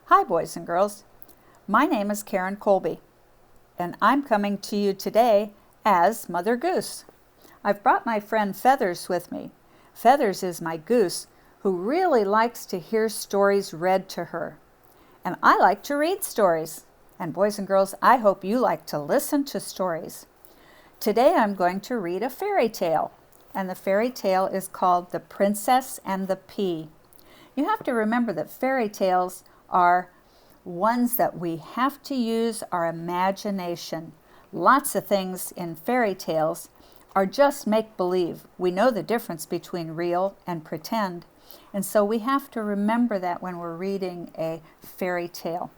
Hi, boys and girls. My name is Karen Kolbe, and I'm coming to you today as Mother Goose. I've brought my friend Feathers with me. Feathers is my goose who really likes to hear stories read to her. And I like to read stories. And boys and girls, I hope you like to listen to stories. Today I'm going to read a fairy tale, and the fairy tale is called The Princess and the Pea. You have to remember that fairy tales are ones that we have to use our imagination. Lots of things in fairy tales are just make-believe. We know the difference between real and pretend, and so we have to remember that when we're reading a fairy tale.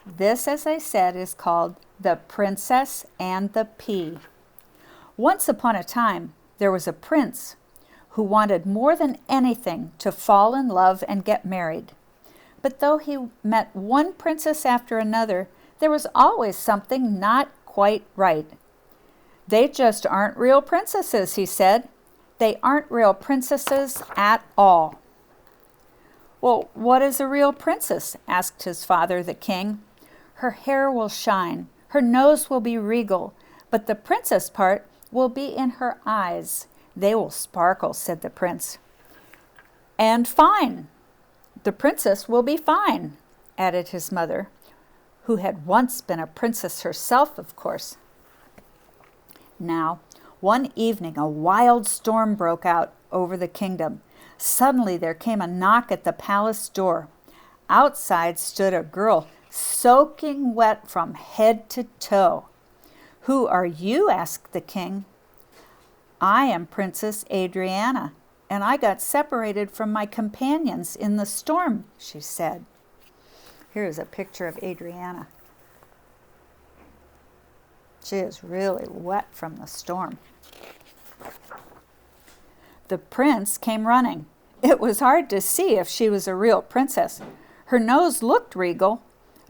This, as I said, is called The Princess and the Pea. Once upon a time, there was a prince who wanted more than anything to fall in love and get married. But though he met one princess after another, there was always something not quite right. They just aren't real princesses, he said. They aren't real princesses at all. Well, what is a real princess? Asked his father, the king. Her hair will shine, her nose will be regal, but the princess part will be in her eyes. They will sparkle, said the prince. And fine. The princess will be fine, added his mother, who had once been a princess herself, of course. Now, one evening, a wild storm broke out over the kingdom. Suddenly there came a knock at the palace door. Outside stood a girl, soaking wet from head to toe. "Who are you?" asked the king. "I am Princess Adriana, and I got separated from my companions in the storm," she said. Here is a picture of Adriana. She is really wet from the storm. The prince came running. It was hard to see if she was a real princess. Her nose looked regal,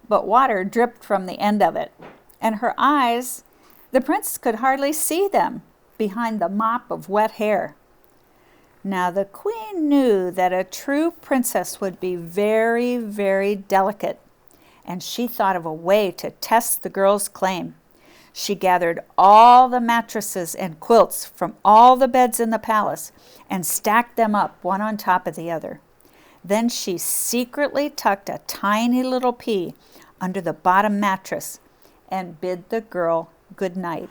but water dripped from the end of it. And her eyes, the prince could hardly see them behind the mop of wet hair. Now the queen knew that a true princess would be very, very delicate, and she thought of a way to test the girl's claim. She gathered all the mattresses and quilts from all the beds in the palace and stacked them up one on top of the other. Then she secretly tucked a tiny little pea under the bottom mattress and bid the girl good night.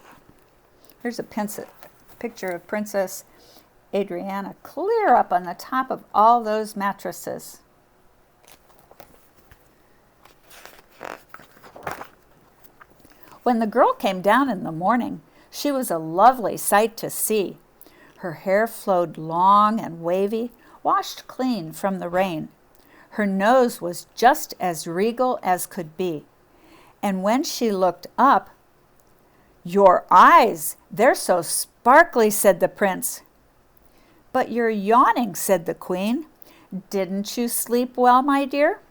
Here's a picture of Princess Adriana clear up on the top of all those mattresses. When the girl came down in the morning, she was a lovely sight to see. Her hair flowed long and wavy, washed clean from the rain. Her nose was just as regal as could be. And when she looked up, "Your eyes, they're so sparkly," said the prince. "But you're yawning," said the queen. "Didn't you sleep well, my dear?"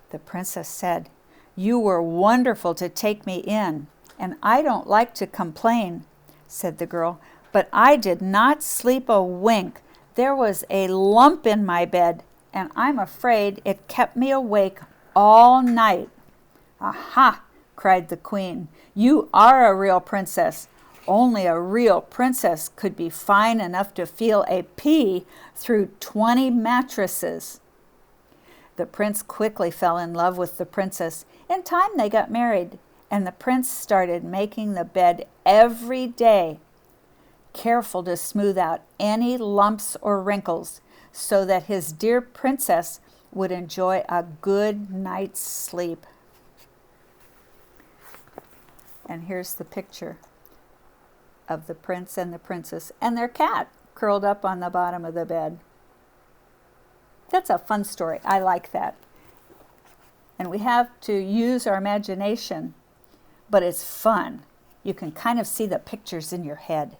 The princess said, "You were wonderful to take me in, and I don't like to complain," said the girl, "but I did not sleep a wink. There was a lump in my bed, and I'm afraid it kept me awake all night." "Aha!" cried the queen. "You are a real princess. Only a real princess could be fine enough to feel a pea through 20 mattresses." The prince quickly fell in love with the princess. In time they got married, and the prince started making the bed every day, careful to smooth out any lumps or wrinkles so that his dear princess would enjoy a good night's sleep. And here's the picture of the prince and the princess and their cat curled up on the bottom of the bed. That's a fun story. I like that. And we have to use our imagination, but it's fun. You can kind of see the pictures in your head.